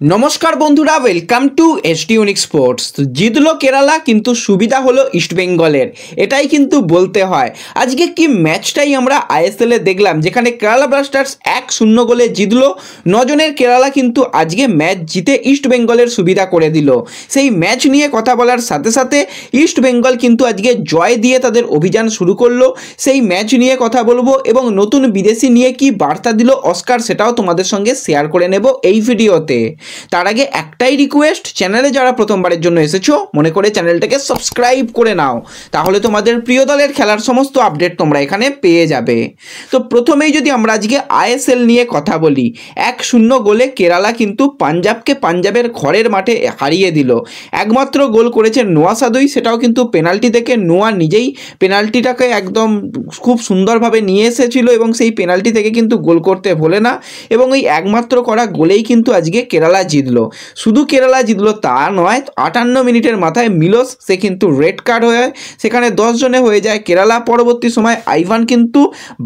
নমস্কার বন্ধুরা, welcome to ST unique sports. তো জিতলো কেরালা, কিন্তু সুবিধা হলো ইস্টবেঙ্গলের, এটাই কিন্তু বলতে হয়। আজকে কি ম্যাচটাই আমরা আইএসএলে দেখলাম, যেখানে কেরালা ব্লাস্টার্স 1-0 গোলে জিতলো। 9 জনের কেরালা কিন্তু আজকে ম্যাচ জিতে ইস্টবেঙ্গলের সুবিধা করে দিল। সেই ম্যাচ নিয়ে কথা বলার সাথে সাথে ইস্টবেঙ্গল কিন্তু আজকে জয় দিয়ে তাদের অভিযান শুরু করলো। সেই ম্যাচ নিয়ে কথা বলবো এবং নতুন বিদেশি নিয়ে কি বার্তা দিল অস্কার, সেটাও তোমাদের সঙ্গে শেয়ার করে নেব এই ভিডিওতে। তার আগে একটাই রিকোয়েস্ট, চ্যানেলে যারা প্রথমবারের জন্য এসেছো মনে করে চ্যানেলটাকে সাবস্ক্রাইব করে নাও, তাহলে তোমাদের প্রিয় দলের খেলার সমস্ত আপডেট তোমরা এখানে পেয়ে যাবে। তো প্রথমেই যদি আমরা আজকে আইএসএল নিয়ে কথা বলি, 1-0 গোলে কেরালা কিন্তু পাঞ্জাবকে পাঞ্জাবের ঘরের মাঠে হারিয়ে দিল। একমাত্র গোল করেছে নোয়া সাদুই, সেটাও কিন্তু পেনাল্টি থেকে। নোয়া নিজেই পেনাল্টিটাকে একদম খুব সুন্দরভাবে নিয়ে এসেছিল এবং সেই পেনাল্টি থেকে কিন্তু গোল করতে ভোলে না, এবং ওই একমাত্র করা গোলেই কিন্তু আজকে কেরালা জিতলো। শুধু কেরালা জিতলো তা নয়, 58 মিনিটের মাথায় মিলোস, সে কিন্তু রেড কার্ড হয়ে সেখানে 10 জনে হয়ে যায় কেরালা। পরবর্তী সময় আইভান কিন্তু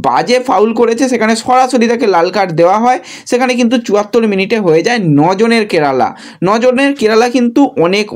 বাজে ফাউল করেছে, সেখানে সরাসরি তাকে লাল কার্ড দেওয়া হয়। সেখানে কিন্তু 74 মিনিটে হয়ে যায় 9 জনের কেরালা। 9 জনের কেরালা কিন্তু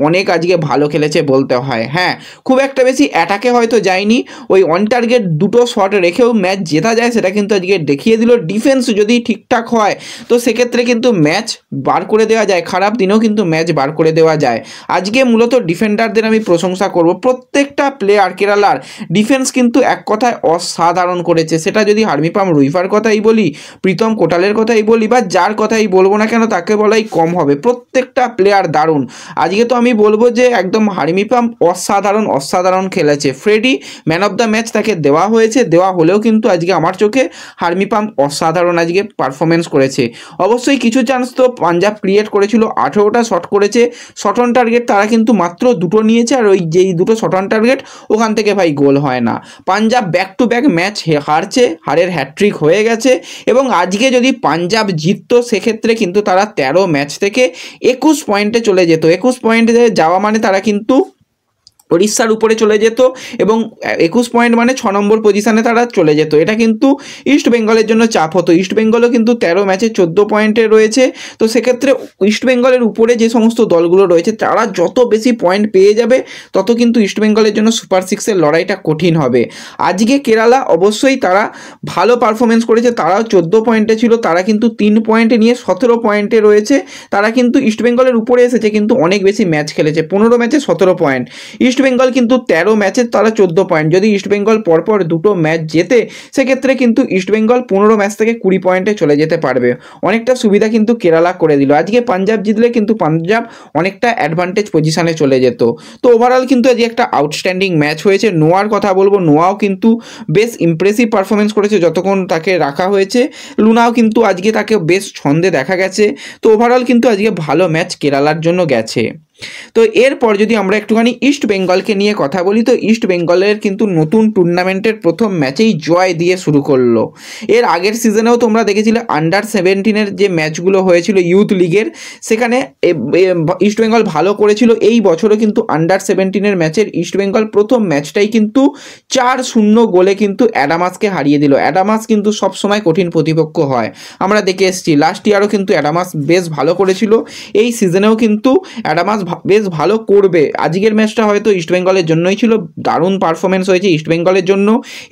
অনেক আজকে ভালো খেলেছে বলতে হয়। হ্যাঁ, খুব একটা বেশি অ্যাটাকে হয়তো যায়নি, ওই অন টার্গেট দুটো শট রেখেও ম্যাচ জেতা যায় সেটা কিন্তু আজকে দেখিয়ে দিল। ডিফেন্স যদি ঠিকঠাক হয় তো সেক্ষেত্রে কিন্তু ম্যাচ বার করে দেওয়া যায়, খারাপ দিনেও কিন্তু ম্যাচ বার করে দেওয়া যায়। আজকে মূলত ডিফেন্ডারদের আমি প্রশংসা করব। প্রত্যেকটা প্লেয়ার কেরালার ডিফেন্স কিন্তু এক কথায় অসাধারণ করেছে। সেটা যদি হার্মিপাম রুইফার কথাই বলি, প্রীতম কোটালের কথাই বলি, বা যার কথাই বলবো না কেন তাকে বলাই কম হবে। প্রত্যেকটা প্লেয়ার দারুণ। আজকে তো আমি বলবো যে একদম হার্মিপাম অসাধারণ খেলেছে। Freddie man of the match তাকে দেওয়া হয়েছে, দেওয়া হলেও কিন্তু আজকে আমার চোখে হার্মিপাম অসাধারণ আজকে পারফরমেন্স করেছে। অবশ্যই কিছু চান্স তো পাঞ্জাব ক্রিয়েট করেছিল, 18টা শট করেছে। শট অন টার্গেট তারা কিন্তু মাত্র 2টো নিয়েছে, আর ওই যেই 2টো শট অন টার্গেট ওখান থেকে ভাই গোল হয় না। Punjab back to back match হারছে, হারের হ্যাট্রিক হয়ে গেছে। এবং আজকে যদি পাঞ্জাব জিততো সেক্ষেত্রে কিন্তু তারা 13 ম্যাচ থেকে 21 পয়েন্টে চলে যেত। 21 পয়েন্টে যাওয়া মানে তারা কিন্তু উড়িষ্যার উপরে চলে যেত, এবং 21 পয়েন্ট মানে 6 নম্বর পজিশানে তারা চলে যেত। এটা কিন্তু ইস্ট বেঙ্গলের জন্য চাপ হতো। ইস্ট বেঙ্গলও কিন্তু 13 ম্যাচে 14 পয়েন্টে রয়েছে। তো সেক্ষেত্রে ইস্ট বেঙ্গলের উপরে যে সমস্ত দলগুলো রয়েছে তারা যত বেশি পয়েন্ট পেয়ে যাবে তত কিন্তু ইস্ট বেঙ্গলের জন্য সুপার সিক্সের লড়াইটা কঠিন হবে। আজকে কেরালা অবশ্যই তারা ভালো পারফরমেন্স করেছে, তারাও 14 পয়েন্টে ছিল, তারা কিন্তু 3 পয়েন্টে নিয়ে 17 পয়েন্টে রয়েছে। তারা কিন্তু ইস্ট বেঙ্গলের উপরে এসেছে, কিন্তু অনেক বেশি ম্যাচ খেলেছে, 15 ম্যাচে 17 পয়েন্ট। ইস্ট বেঙ্গল কিন্তু 13 ম্যাচে তারা 14 পয়েন্ট। যদি ইস্ট বেঙ্গল পরপর 2টো ম্যাচ জেতে সেক্ষেত্রে কিন্তু ইস্ট বেঙ্গল 15 ম্যাচ থেকে 20 পয়েন্টে চলে যেতে পারবে। অনেকটা সুবিধা কিন্তু কেরালা করে দিল। আজকে পাঞ্জাব জিতলে কিন্তু পাঞ্জাব অনেকটা অ্যাডভান্টেজ পজিশনে চলে যেত। তো ওভারঅল কিন্তু আজকে একটা আউটস্ট্যান্ডিং ম্যাচ হয়েছে। নোয়ার কথা বলবো, নোয়াও কিন্তু বেশ ইমপ্রেসিভ পারফরমেন্স করেছে যতক্ষণ তাকে রাখা হয়েছে। লুনাও কিন্তু আজকে তাকে বেশ ছন্দে দেখা গেছে। তো ওভারঅল কিন্তু আজকে ভালো ম্যাচ কেরালার জন্য গেছে। তো এরপর যদি আমরা একটুখানি ইস্ট বেঙ্গলকে নিয়ে কথা বলি, তো ইস্ট বেঙ্গলের কিন্তু নতুন টুর্নামেন্টের প্রথম ম্যাচেই জয় দিয়ে শুরু করলো। এর আগের সিজনেও তোমরা দেখেছিলে আন্ডার 17-এর যে ম্যাচগুলো হয়েছিল ইউথ লিগের, সেখানে ইস্ট বেঙ্গল ভালো করেছিল। এই বছরও কিন্তু আন্ডার 17-এর ম্যাচের ইস্ট বেঙ্গল প্রথম ম্যাচটাই কিন্তু 4-0 গোলে কিন্তু অ্যাডামাসকে হারিয়ে দিল। অ্যাডামাস কিন্তু সবসময় কঠিন প্রতিপক্ষ হয়, আমরা দেখে এসেছি। লাস্ট ইয়ারও কিন্তু অ্যাডামাস বেশ ভালো করেছিল, এই সিজনেও কিন্তু অ্যাডামাস বেশ ভালো করবে। আজকের ম্যাচটা হয়তো ইস্টবেঙ্গলের জন্যই ছিল, দারুণ পারফরমেন্স হয়েছে ইস্টবেঙ্গলের জন্য।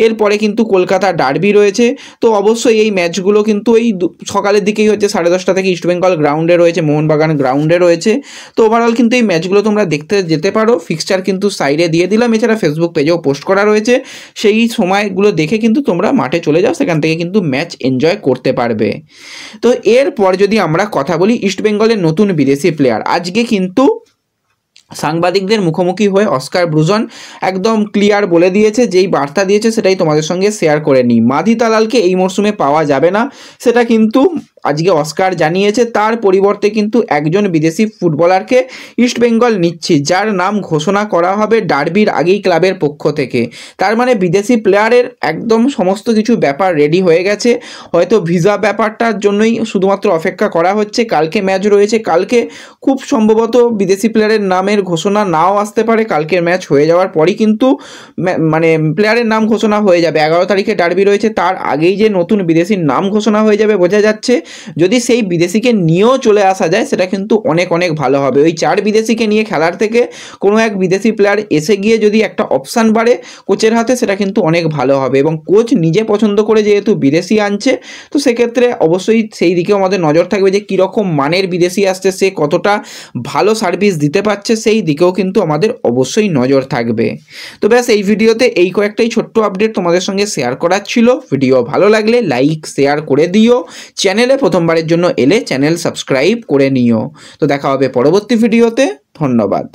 এরপরে কিন্তু কলকাতা ডার্বি রয়েছে। তো অবশ্যই এই ম্যাচগুলো কিন্তু এই সকালের দিকেই হচ্ছে, 10:30 থেকে ইস্টবেঙ্গল গ্রাউন্ডে রয়েছে, মোহনবাগান গ্রাউন্ডে রয়েছে। তো ওভারঅল কিন্তু এই ম্যাচগুলো তোমরা দেখতে যেতে পারো। ফিক্সচার কিন্তু সাইডে দিয়ে দিলাম, এছাড়া ফেসবুক পেজেও পোস্ট করা রয়েছে। সেই সময়গুলো দেখে কিন্তু তোমরা মাঠে চলে যাও, সেখান থেকে কিন্তু ম্যাচ এনজয় করতে পারবে। তো এরপর যদি আমরা কথা বলি ইস্টবেঙ্গলের নতুন বিদেশি প্লেয়ার, আজকে কিন্তু সাংবাদিকদের মুখোমুখি হয়ে অস্কার ব্রুজন একদম ক্লিয়ার বলে দিয়েছে, যেই বার্তা দিয়েছে সেটাই তোমাদের সঙ্গে শেয়ার করে নিই। মাধি তালালকে এই মরশুমে পাওয়া যাবে না, সেটা কিন্তু আজকে অস্কার জানিয়েছে। তার পরিবর্তে কিন্তু একজন বিদেশি ফুটবলারকে ইস্টবেঙ্গল নিচ্ছে, যার নাম ঘোষণা করা হবে ডার্বির আগেই ক্লাবের পক্ষ থেকে। তার মানে বিদেশি প্লেয়ারের একদম সমস্ত কিছু ব্যাপার রেডি হয়ে গেছে। হয়তো ভিসা ব্যাপারটার জন্যই শুধুমাত্র অপেক্ষা করা হচ্ছে। কালকে ম্যাচ রয়েছে, কালকে খুব সম্ভবত বিদেশি প্লেয়ারের নামের ঘোষণা নাও আসতে পারে। কালকের ম্যাচ হয়ে যাওয়ার পরই কিন্তু মানে প্লেয়ারের নাম ঘোষণা হয়ে যাবে। 11 তারিখে ডার্বি রয়েছে, তার আগেই যে নতুন বিদেশির নাম ঘোষণা হয়ে যাবে বোঝা যাচ্ছে। যদি সেই বিদেশিকে নিয়েও চলে আসা যায় সেটা কিন্তু অনেক অনেক ভালো হবে। ওই 4 বিদেশিকে নিয়ে খেলার থেকে কোনো এক বিদেশি প্লেয়ার এসে গিয়ে যদি একটা অপশান বাড়ে কোচের হাতে, সেটা কিন্তু অনেক ভালো হবে। এবং কোচ নিজে পছন্দ করে যেহেতু বিদেশি আনছে, তো সেক্ষেত্রে অবশ্যই সেই দিকেও আমাদের নজর থাকবে যে কীরকম মানের বিদেশি আসছে, সে কতটা ভালো সার্ভিস দিতে পারছে, সেই দিকেও কিন্তু আমাদের অবশ্যই নজর থাকবে। তো ব্যাস এই ভিডিওতে এই কয়েকটাই ছোট্ট আপডেট তোমাদের সঙ্গে শেয়ার করার ছিল। ভিডিও ভালো লাগলে লাইক শেয়ার করে দিও, চ্যানেলে প্রথমবারের জন্য এলে চ্যানেল সাবস্ক্রাইব করে নিও। তো দেখা হবে পরবর্তী ভিডিওতে, ধন্যবাদ।